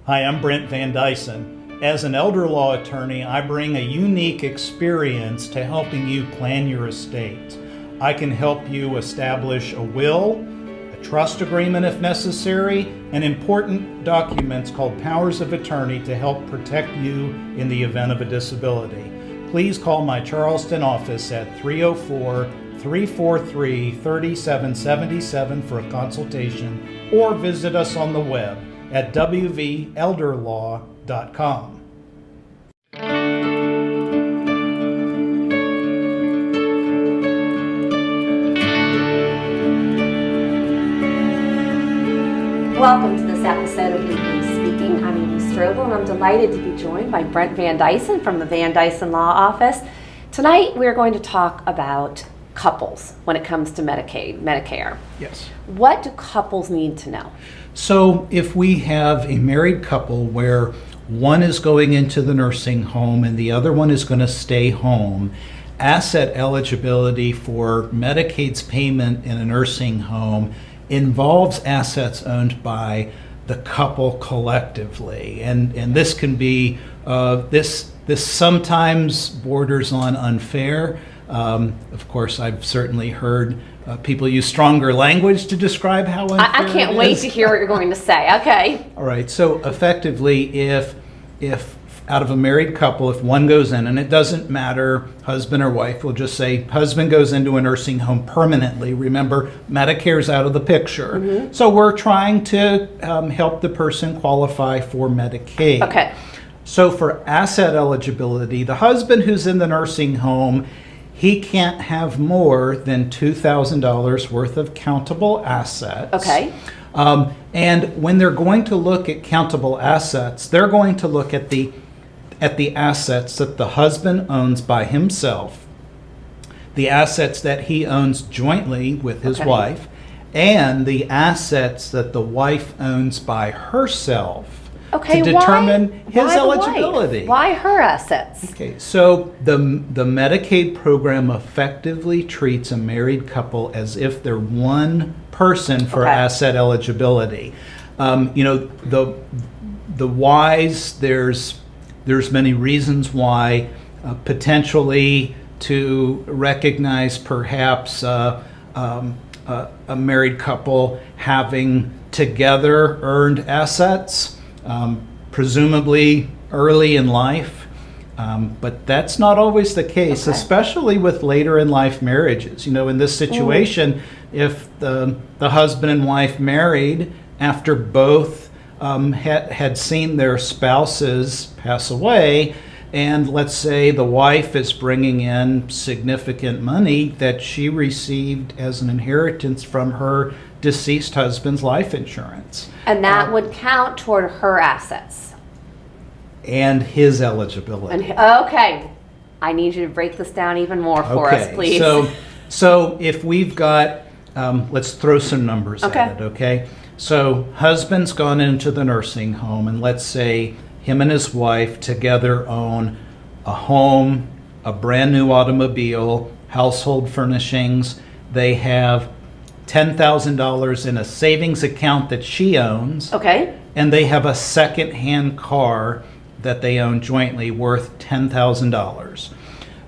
Hi, I'm Brent Van Dyson. As an elder law attorney, I bring a unique experience to helping you plan your estate. I can help you establish a will, a trust agreement if necessary, and important documents called powers of attorney to help protect you in the event of a disability. Please call my Charleston office at 304-343-3777 for a consultation, or visit us on the web at wvelderlaw.com. Welcome to this episode of Legally Speaking. I'm Amy Strobel, and I'm delighted to be joined by Brent Van Dyson from the Van Dyson Law Office. Tonight, we're going to talk about couples when it comes to Medicaid, Medicare. Yes. What do couples need to know? So if we have a married couple where one is going into the nursing home and the other one is going to stay home, asset eligibility for Medicaid's payment in a nursing home involves assets owned by the couple collectively. And this can be, this sometimes borders on unfair. Of course, I've certainly heard people use stronger language to describe how unfair I can't wait to hear what you're going to say. Okay. All right. So effectively, if out of a married couple, if one goes in, and it doesn't matter, husband or wife, we'll just say husband goes into a nursing home permanently. Remember, Medicare's out of the picture. Mm-hmm. So we're trying to help the person qualify for Medicaid. Okay. So for asset eligibility, the husband who's in the nursing home, he can't have more than $2,000 worth of countable assets. Okay. And when they're going to look at countable assets, they're going to look at the assets that the husband owns by himself, the assets that he owns jointly with his wife, and the assets that the wife owns by herself. Okay, to determine his eligibility. Why her assets? Okay, so the Medicaid program effectively treats a married couple as if they're one person for asset eligibility. The whys, there's many reasons why, potentially to recognize perhaps a married couple having together earned assets. Presumably early in life, but that's not always the case, especially with later in life marriages. In this situation, if the husband and wife married after both had seen their spouses pass away, and let's say the wife is bringing in significant money that she received as an inheritance from her deceased husband's life insurance. And that would count toward her assets. And his eligibility. Okay. I need you to break this down even more for us, please. So if we've got, let's throw some numbers at it, okay? So husband's gone into the nursing home, and let's say him and his wife together own a home, a brand new automobile, household furnishings. They have $10,000 in a savings account that she owns. Okay. And they have a second-hand car that they own jointly worth $10,000.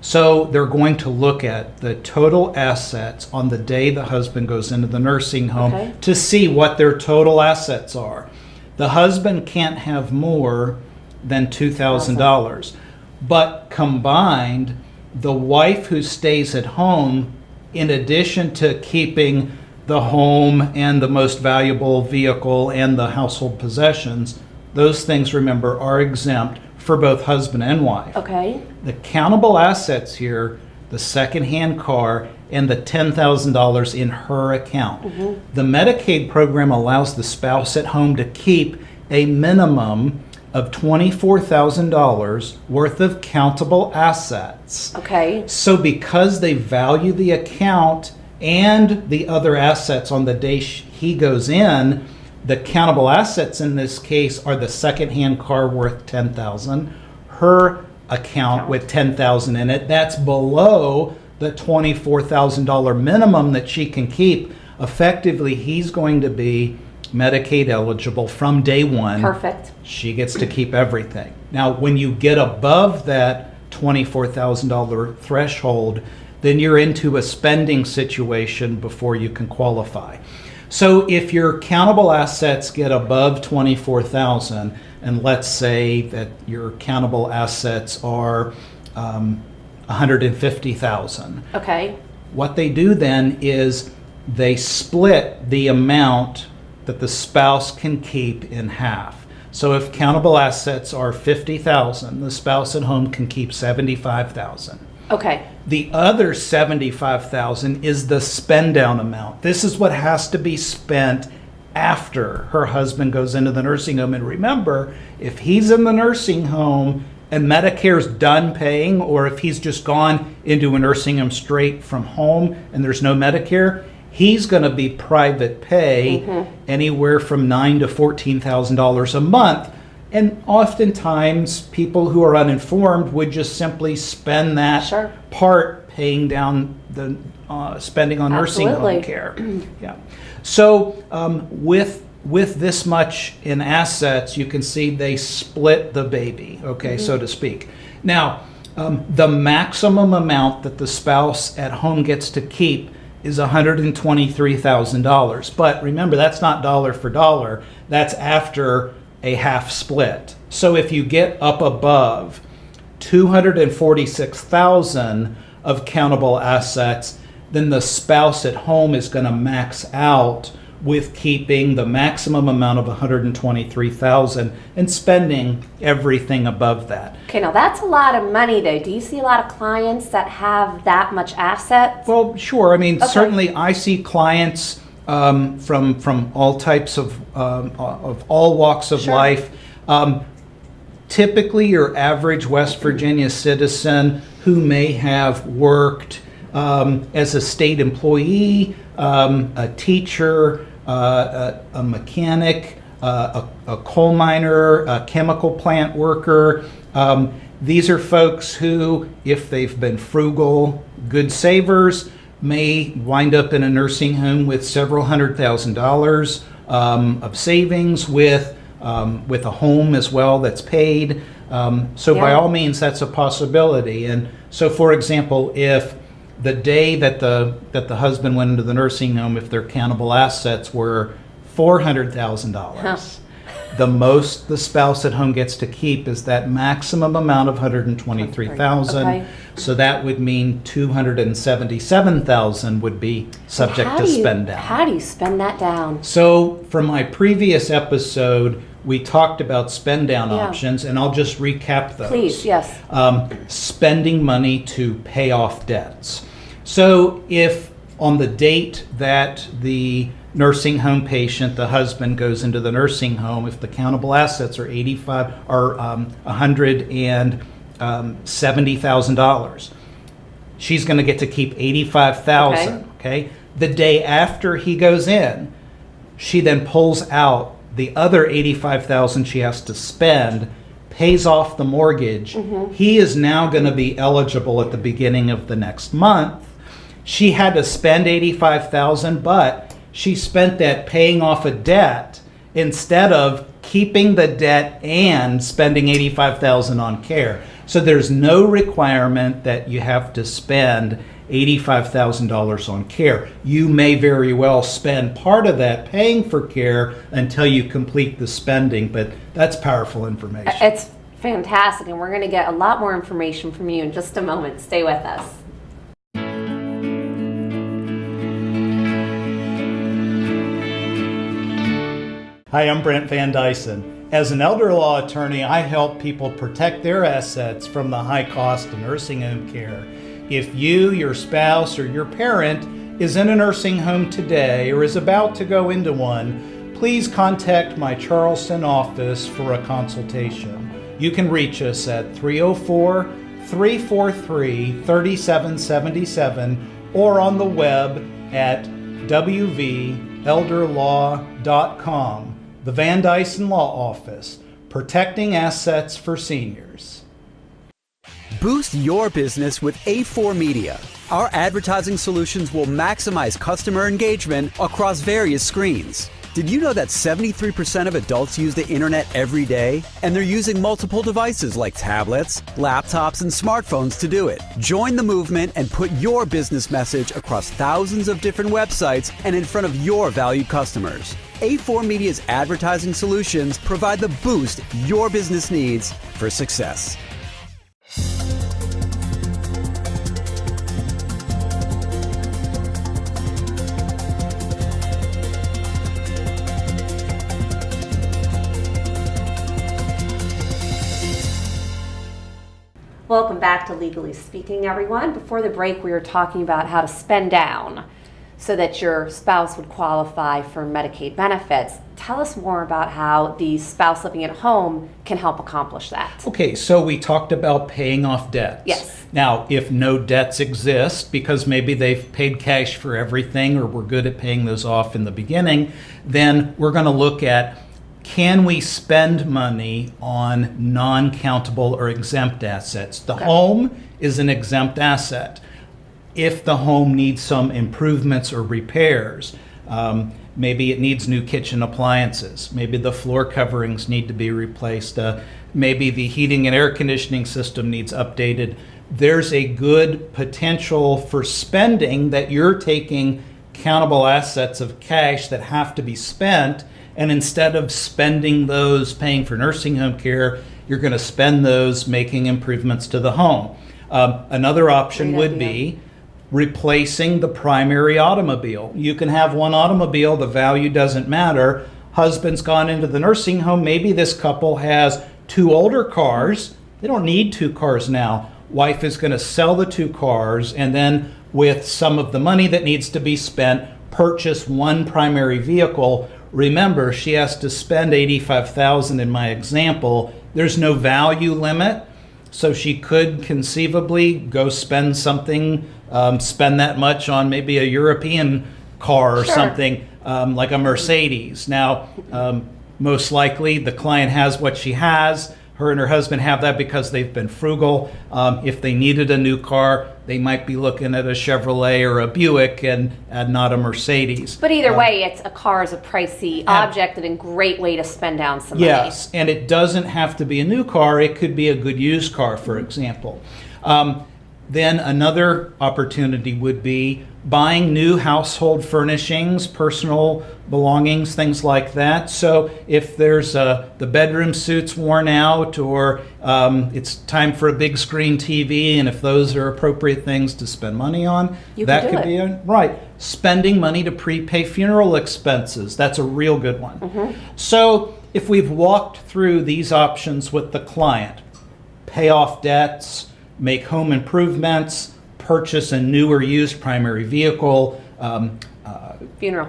So they're going to look at the total assets on the day the husband goes into the nursing home to see what their total assets are. The husband can't have more than $2,000. But combined, the wife who stays at home, in addition to keeping the home and the most valuable vehicle and the household possessions, those things, remember, are exempt for both husband and wife. Okay. The countable assets here, the secondhand car and the $10,000 in her account. Mm-hmm. The Medicaid program allows the spouse at home to keep a minimum of $24,000 worth of countable assets. Okay. So because they value the account and the other assets on the day he goes in, the countable assets in this case are the secondhand car worth $10,000, her account with $10,000 in it. That's below the $24,000 minimum that she can keep. Effectively, he's going to be Medicaid eligible from day one. Perfect. She gets to keep everything. Now, when you get above that $24,000 threshold, then you're into a spending situation before you can qualify. So if your countable assets get above 24,000, and let's say that your countable assets are 150,000. Okay. What they do then is they split the amount that the spouse can keep in half. So if countable assets are 50,000, the spouse at home can keep 75,000. Okay. The other 75,000 is the spend down amount. This is what has to be spent after her husband goes into the nursing home. And remember, if he's in the nursing home and Medicare's done paying, or if he's just gone into a nursing home straight from home and there's no Medicare, he's going to be private pay anywhere from $9,000 to $14,000 a month. And oftentimes, people who are uninformed would just simply spend that part paying down the spending on nursing home care. Yeah. So with this much in assets, you can see they split the baby, okay, so to speak. Now, the maximum amount that the spouse at home gets to keep is $123,000. But remember, that's not dollar for dollar. That's after a half split. So if you get up above 246,000 of countable assets, then the spouse at home is going to max out with keeping the maximum amount of 123,000 and spending everything above that. Okay, now that's a lot of money though. Do you see a lot of clients that have that much assets? Well, sure. I mean, certainly I see clients from all types of all walks of life. Typically, your average West Virginia citizen who may have worked as a state employee, a teacher, a mechanic, a coal miner, a chemical plant worker. These are folks who, if they've been frugal, good savers, may wind up in a nursing home with several $100,000 of savings, with a home as well that's paid. So by all means, that's a possibility. And so, for example, if the day that the husband went into the nursing home, if their countable assets were $400,000, the most the spouse at home gets to keep is that maximum amount of $123,000. Okay. So that would mean $277,000 would be subject to spend down. How do you spend that down? So from my previous episode, we talked about spend down options, and I'll just recap those. Please, yes. Spending money to pay off debts. So if on the date that the nursing home patient, the husband, goes into the nursing home, if the countable assets are $170,000, she's going to get to keep $85,000. Okay. The day after he goes in, she then pulls out the other $85,000 she has to spend, pays off the mortgage. He is now going to be eligible at the beginning of the next month. She had to spend $85,000, but she spent that paying off a debt instead of keeping the debt and spending $85,000 on care. So there's no requirement that you have to spend $85,000 on care. You may very well spend part of that paying for care until you complete the spending, but that's powerful information. It's fantastic, and we're going to get a lot more information from you in just a moment. Stay with us. Hi, I'm Brent Van Dyson. As an elder law attorney, I help people protect their assets from the high cost of nursing home care. If you, your spouse, or your parent is in a nursing home today or is about to go into one, please contact my Charleston office for a consultation. You can reach us at 304-343-3777 or on the web at wvelderlaw.com. The Van Dyson Law Office, protecting assets for seniors. Boost your business with A4 Media. Our advertising solutions will maximize customer engagement across various screens. Did you know that 73% of adults use the internet every day? And they're using multiple devices like tablets, laptops, and smartphones to do it. Join the movement and put your business message across thousands of different websites and in front of your valued customers. A4 Media's advertising solutions provide the boost your business needs for success. Welcome back to Legally Speaking, everyone. Before the break, we were talking about how to spend down so that your spouse would qualify for Medicaid benefits. Tell us more about how the spouse living at home can help accomplish that. Okay, so we talked about paying off debts. Yes. Now, if no debts exist because maybe they've paid cash for everything or we're good at paying those off in the beginning, then we're going to look at, can we spend money on non-countable or exempt assets? The home is an exempt asset. If the home needs some improvements or repairs, maybe it needs new kitchen appliances, maybe the floor coverings need to be replaced, maybe the heating and air conditioning system needs updated, there's a good potential for spending that you're taking countable assets of cash that have to be spent. And instead of spending those paying for nursing home care, you're going to spend those making improvements to the home. Another option would be replacing the primary automobile. You can have one automobile, the value doesn't matter. Husband's gone into the nursing home. Maybe this couple has two older cars. They don't need two cars now. Wife is going to sell the two cars and then with some of the money that needs to be spent, purchase one primary vehicle. Remember, she has to spend $85,000 in my example. There's no value limit, so she could conceivably go spend something, spend that much on maybe a European car or something like a Mercedes. Now, most likely the client has what she has. Her and her husband have that because they've been frugal. If they needed a new car, they might be looking at a Chevrolet or a Buick and not a Mercedes. But either way, a car is a pricey object and a great way to spend down some money. Yes, and it doesn't have to be a new car. It could be a good used car, for example. Then another opportunity would be buying new household furnishings, personal belongings, things like that. So if there's the bedroom suite's worn out or it's time for a big screen TV, and if those are appropriate things to spend money on, that could be right. Spending money to prepay funeral expenses, that's a real good one. So if we've walked through these options with the client, pay off debts, make home improvements, purchase a new or used primary vehicle, Funeral.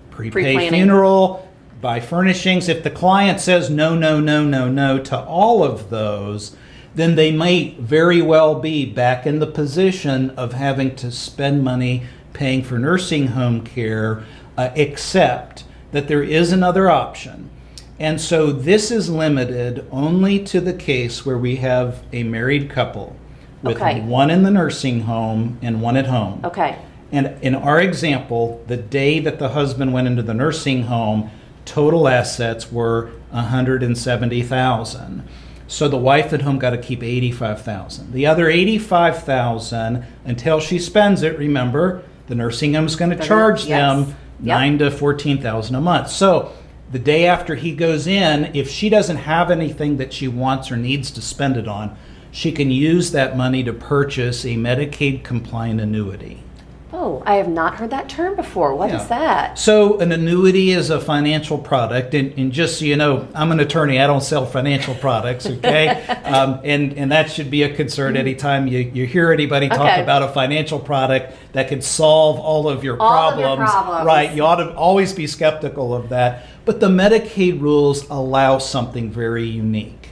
prepay Pre-planning. funeral, buy furnishings. If the client says no, no, no, no, no to all of those, then they might very well be back in the position of having to spend money paying for nursing home care, except that there is another option. And so this is limited only to the case where we have a married couple with one in the nursing home and one at home. Okay. And in our example, the day that the husband went into the nursing home, total assets were $170,000. So the wife at home got to keep $85,000. The other $85,000, until she spends it, remember, the nursing home is going to charge them $9,000 to $14,000 a month. So the day after he goes in, if she doesn't have anything that she wants or needs to spend it on, she can use that money to purchase a Medicaid compliant annuity. Oh, I have not heard that term before. What is that? So an annuity is a financial product, and just so you know, I'm an attorney. I don't sell financial products, okay? And that should be a concern anytime you hear anybody talk about a financial product that could solve all of your problems. Right, you ought to always be skeptical of that. But the Medicaid rules allow something very unique.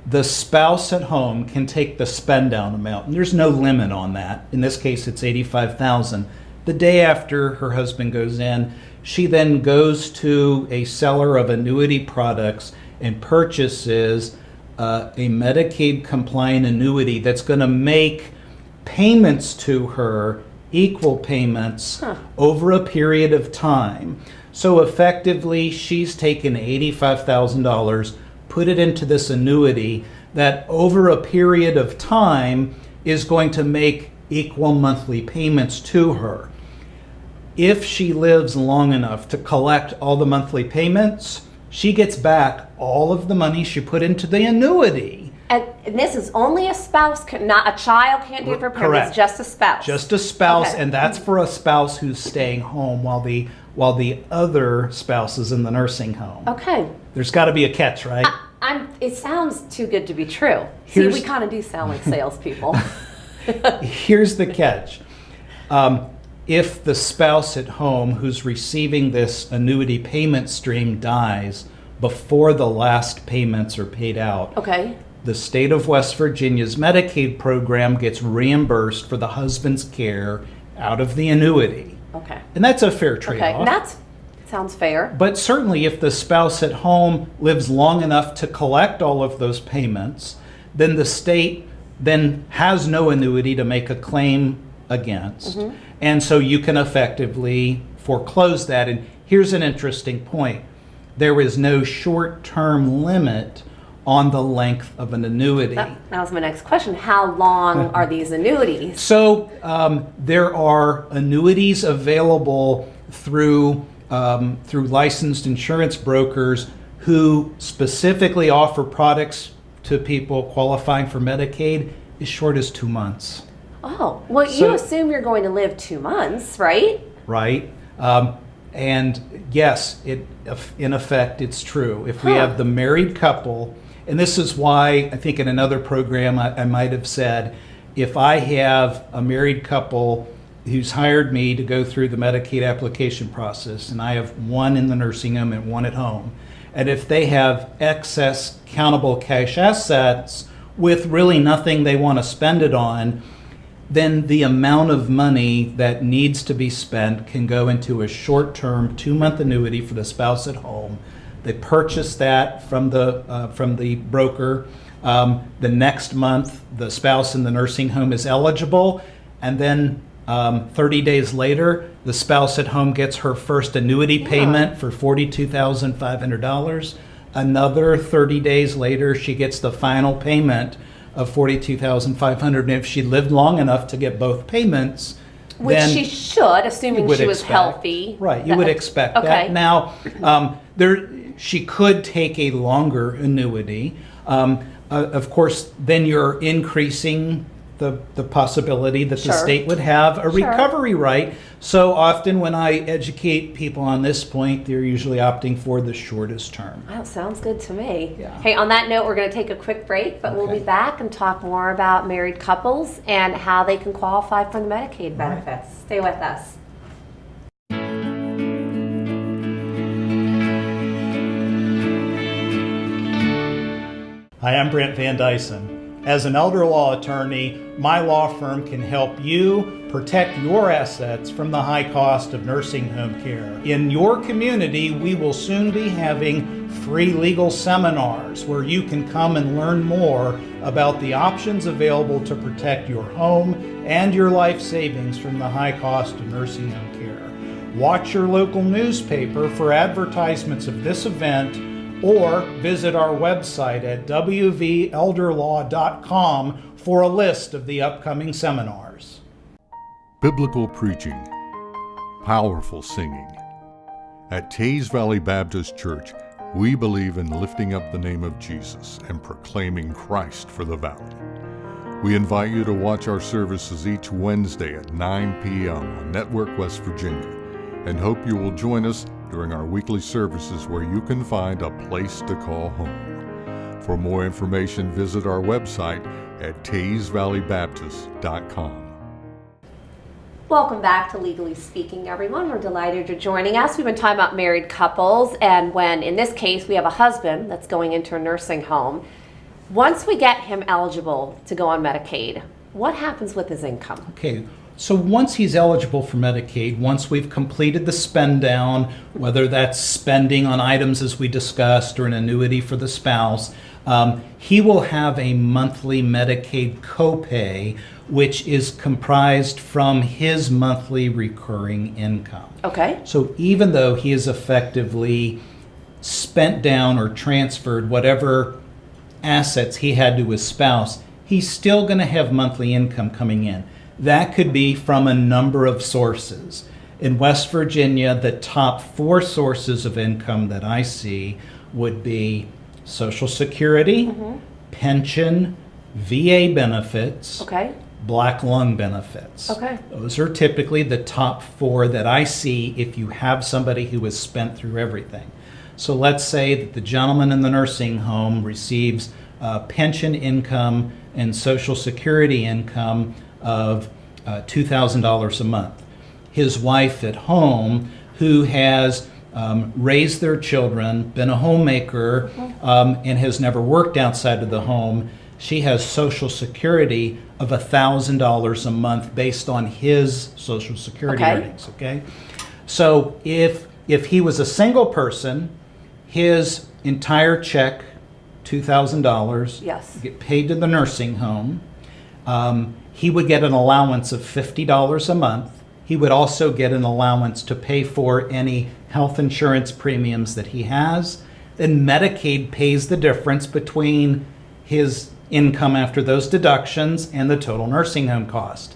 The spouse at home can take the spend down amount, and there's no limit on that. In this case, it's $85,000. The day after her husband goes in, she then goes to a seller of annuity products and purchases a Medicaid compliant annuity that's going to make payments to her, equal payments, over a period of time. So effectively, she's taken $85,000, put it into this annuity that over a period of time is going to make equal monthly payments to her. If she lives long enough to collect all the monthly payments, she gets back all of the money she put into the annuity. And this is only a spouse, not a child can't do it for parents, Correct. just a spouse. Just a spouse, Okay. and that's for a spouse who's staying home while the other spouse is in the nursing home. Okay. There's got to be a catch, right? It sounds too good to be true. Here's- See, we kind of do sound like salespeople. Here's the catch. If the spouse at home who's receiving this annuity payment stream dies before the last payments are paid out, Okay. the state of West Virginia's Medicaid program gets reimbursed for the husband's care out of the annuity. Okay. And that's a fair Okay. trade-off. And that sounds fair. But certainly if the spouse at home lives long enough to collect all of those payments, then the state then has no annuity to make a claim against. Mm-hmm. And so you can effectively foreclose that. And here's an interesting point. There is no short-term limit on the length of an annuity. That was my next question. How long are these annuities? So there are annuities available through licensed insurance brokers who specifically offer products to people qualifying for Medicaid as short as 2 months, Oh, well, you So- assume you're going to live 2 months, right? right? And yes, in effect, it's true. If we Huh. have the married couple, and this is why I think in another program I might have said, if I have a married couple who's hired me to go through the Medicaid application process, and I have one in the nursing home and one at home, and if they have excess countable cash assets with really nothing they want to spend it on, then the amount of money that needs to be spent can go into a short-term 2-month annuity for the spouse at home. They purchase that from the broker. The next month, the spouse in the nursing home is eligible, and then 30 days later, the spouse at home gets her first annuity payment for $42,500. Another 30 days later, she gets the final payment of $42,500. And if she lived long enough to get both payments, Which then she should, you assuming would she was expect- healthy. Right, you would expect Okay. that. Now, she could take a longer annuity. Of course, then you're increasing the possibility that the Sure. state would have a Sure. recovery right. So often when I educate people on this point, they're usually opting for the shortest term. Wow, sounds good to me. Yeah. Hey, on that note, we're going to take a quick break, but we'll be Okay. back and talk more about married couples and how they can qualify for the Medicaid benefits. Stay with us. Hi, I'm Brent Van Dyson. As an elder law attorney, my law firm can help you protect your assets from the high cost of nursing home care. In your community, we will soon be having free legal seminars where you can come and learn more about the options available to protect your home and your life savings from the high cost of nursing home care. Watch your local newspaper for advertisements of this event, or visit our website at wvelderlaw.com for a list of the upcoming seminars. Biblical preaching, powerful singing. At Teays Valley Baptist Church, we believe in lifting up the name of Jesus and proclaiming Christ for the valley. We invite you to watch our services each Wednesday at 9 p.m. on Network West Virginia, and hope you will join us during our weekly services where you can find a place to call home. For more information, visit our website at teaysvalleybaptist.com. Welcome back to Legally Speaking, everyone. We're delighted you're joining us. We've been talking about married couples, and when, in this case, we have a husband that's going into a nursing home. Once we get him eligible to go on Medicaid, what happens with his income? Okay, so once he's eligible for Medicaid, once we've completed the spend down, whether that's spending on items as we discussed or an annuity for the spouse, He will have a monthly Medicaid copay, which is comprised from his monthly recurring income. Okay. So even though he is effectively spent down or transferred whatever assets he had to his spouse, he's still going to have monthly income coming in. That could be from a number of sources. In West Virginia, the top 4 sources of income that I see would be Social Security, pension, VA benefits, Okay. black lung benefits. Okay. Those are typically the top 4 that I see if you have somebody who has spent through everything. So let's say that the gentleman in the nursing home receives pension income and Social Security income of $2,000 a month. His wife at home, who has raised their children, been a homemaker, and has never worked outside of the home, she has Social Security of $1,000 a month based on his Social Security Okay. earnings. Okay, so if he was a single person, his entire check, $2,000, Yes. get paid to the nursing home. He would get an allowance of $50 a month. He would also get an allowance to pay for any health insurance premiums that he has. Then Medicaid pays the difference between his income after those deductions and the total nursing home cost.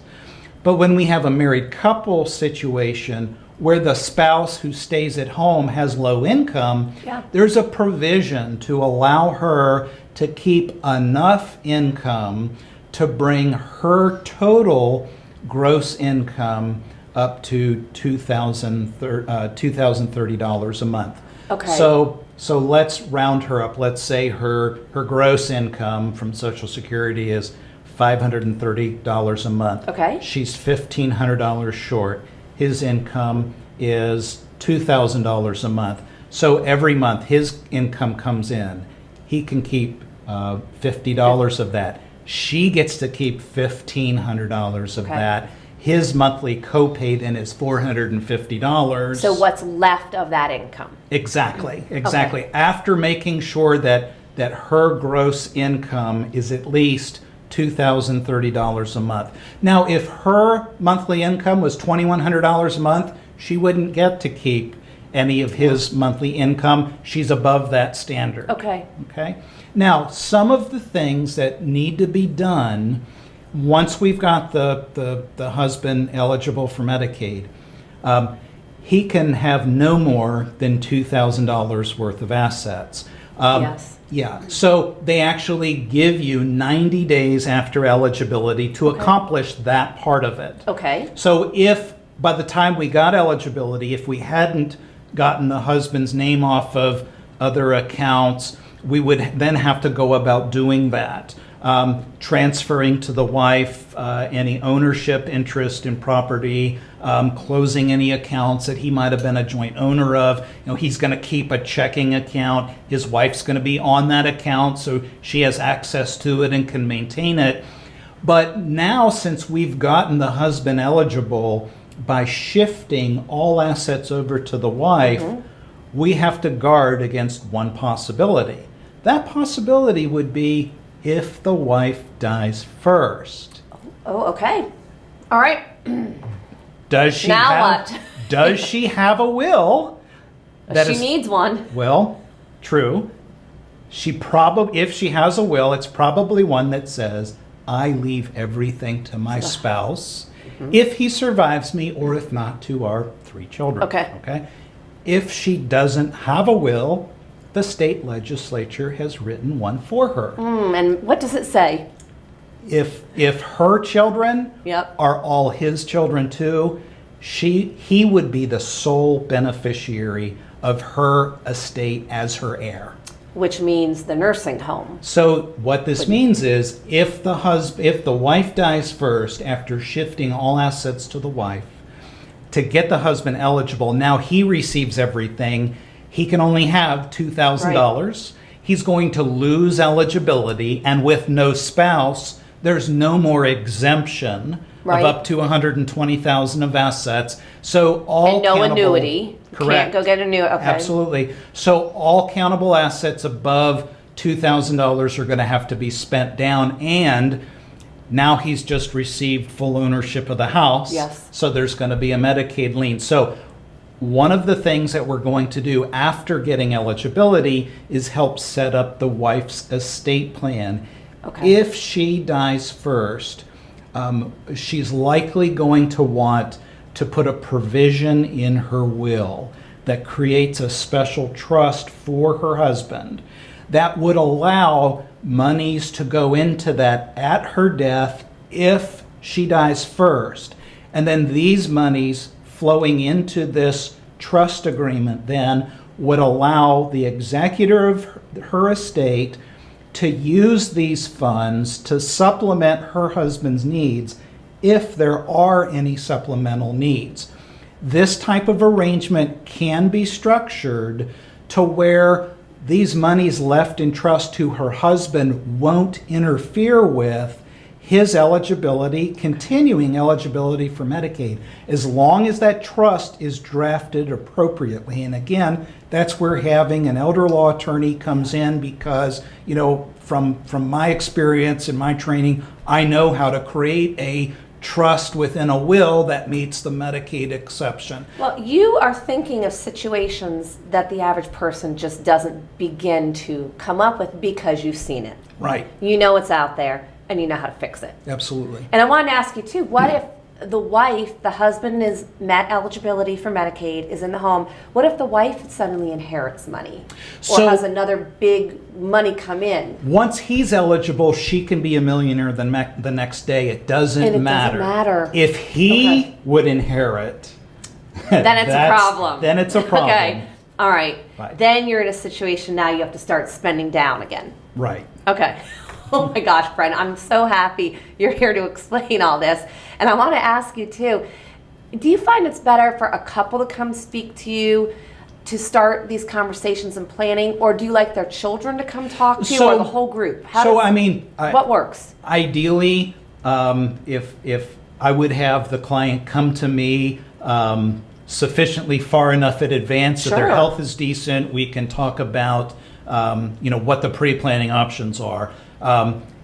But when we have a married couple situation where the spouse who stays at home has low income, Yeah. there's a provision to allow her to keep enough income to bring her total gross income up to $2,030 a month. Okay. So let's round her up. Let's say her gross income from Social Security is $530 a month. Okay. She's $1,500 short. His income is $2,000 a month. So every month his income comes in. He can keep $50 of that. She gets to keep $1,500 of Okay. that. His monthly copay then is $450. So what's left of that income? Exactly. After making sure that her gross income is at least $2,030 a month. Now, if her monthly income was $2,100 a month, she wouldn't get to keep any of his monthly income. She's above that standard. Okay. Okay. Now, some of the things that need to be done once we've got the husband eligible for Medicaid, he can have no more than $2,000 worth of assets. Yes. Yeah. So they actually give you 90 days after eligibility to accomplish that part of it. Okay. So if by the time we got eligibility, if we hadn't gotten the husband's name off of other accounts, we would then have to go about doing that. Transferring to the wife any ownership interest in property, closing any accounts that he might have been a joint owner of. You know, he's going to keep a checking account. His wife's going to be on that account, so she has access to it and can maintain it. But now, since we've gotten the husband eligible by shifting all assets over to the wife, we have to guard against one possibility. That possibility would be if the wife dies first. Oh, okay. All right. Does she Now have, what? Does she have a will? that She is- needs one. Well, true. If she has a will, it's probably one that says, I leave everything to my spouse, if he survives me, or if not, to our 3 children. Okay. If she doesn't have a will, the state legislature has written one for her. And what does it say? If her children Yep. are all his children too, he would be the sole beneficiary of her estate as her heir. Which means the nursing home. So what this means is if the wife dies first after shifting all assets to the wife, to get the husband eligible, now he receives everything. He can only have $2,000. He's going to lose eligibility, and with no spouse, there's no more exemption Right. of up to $120,000 of assets. So all And no countable- annuity. Correct. Can't go get a new. Okay. Absolutely. So all countable assets above $2,000 are going to have to be spent down, and now he's just received full ownership of the house. Yes. So there's going to be a Medicaid lien. So one of the things that we're going to do after getting eligibility is help set up the wife's estate plan. Okay. If she dies first, she's likely going to want to put a provision in her will that creates a special trust for her husband that would allow monies to go into that at her death if she dies first. And then these monies flowing into this trust agreement then would allow the executor of her estate to use these funds to supplement her husband's needs if there are any supplemental needs. This type of arrangement can be structured to where these monies left in trust to her husband won't interfere with his eligibility, continuing eligibility for Medicaid, as long as that trust is drafted appropriately. And again, that's where having an elder law attorney comes in, because, you know, from my experience and my training, I know how to create a trust within a will that meets the Medicaid exception. Well, you are thinking of situations that the average person just doesn't begin to come up with because you've seen it. Right, You know it's out there, and you know how to fix it. absolutely. And I wanted to ask you too, what if the wife, the husband is met eligibility for Medicaid, is in the home, what if the wife suddenly inherits money? Or So- has another big money come in? Once he's eligible, she can be a millionaire the next day. It doesn't And it doesn't matter. matter. If he Okay. would inherit, Then it's a problem. Then it's a problem. Okay, all right. Right. Then you're in a situation now you have to start spending down again. Right. Okay. Oh my gosh, Brent, I'm so happy you're here to explain all this. And I want to ask you too, do you find it's better for a couple to come speak to you to start these conversations and planning, or do you like their children to come talk to you, or the whole group? What works? Ideally, if I would have the client come to me sufficiently far enough in advance that their Sure. health is decent, we can talk about what the pre-planning options are.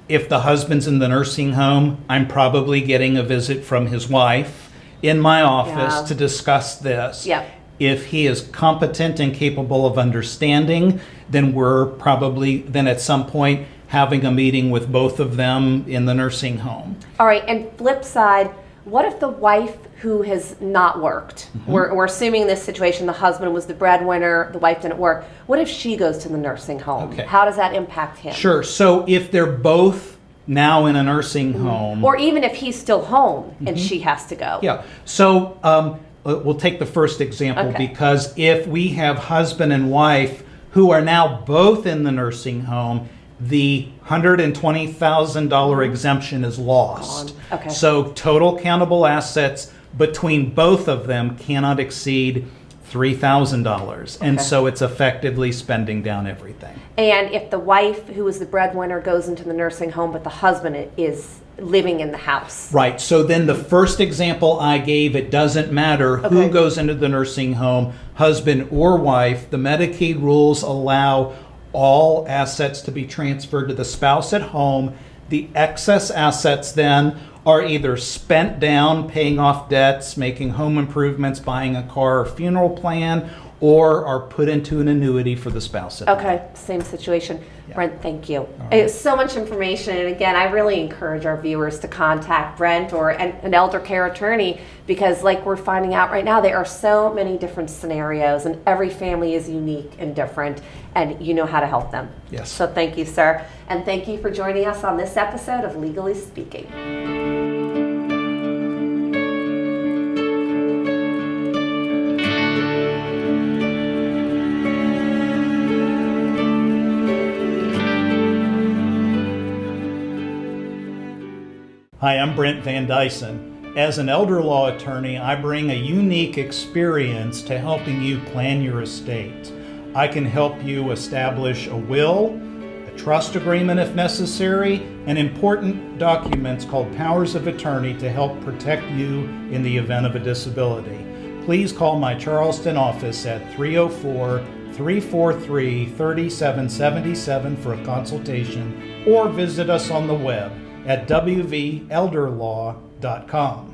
If the husband's in the nursing home, I'm probably getting a visit from his wife in my office Yeah. to discuss this. Yep. If he is competent and capable of understanding, then we're probably then at some point having a meeting with both of them in the nursing home. All right, and flip side, what if the wife who has not worked, Mm-hmm. we're assuming in this situation the husband was the breadwinner, the wife didn't work, what if she goes to the nursing home? Okay. How does that impact him? Sure. So if they're both now in a nursing home, Or even if he's still home and she has to go. Mm-hmm. yeah. So we'll take the first example, Okay. because if we have husband and wife who are now both in the nursing home, the $120,000 exemption is lost. Gone. Okay. So total countable assets between both of them cannot exceed $3,000. And Okay. so it's effectively spending down everything. And if the wife who is the breadwinner goes into the nursing home, but the husband is living in the house. Right. So then the first example I gave, it doesn't matter who Okay. goes into the nursing home, husband or wife. The Medicaid rules allow all assets to be transferred to the spouse at home. The excess assets then are either spent down paying off debts, making home improvements, buying a car or funeral plan, or are put into an annuity for the spouse at home. Okay, same situation. Yeah. Brent, thank you. right. It's so much information, and again, I really encourage our viewers to contact Brent or an elder care attorney, because like we're finding out right now, there are so many different scenarios, and every family is unique and different, and you know how to help them. Yes. So thank you, sir, and thank you for joining us on this episode of Legally Speaking. Hi, I'm Brent Van Dyson. As an elder law attorney, I bring a unique experience to helping you plan your estate. I can help you establish a will, a trust agreement if necessary, and important documents called powers of attorney to help protect you in the event of a disability. Please call my Charleston office at 304 888-343-3777 for a consultation, or visit us on the web at wvelderlaw.com.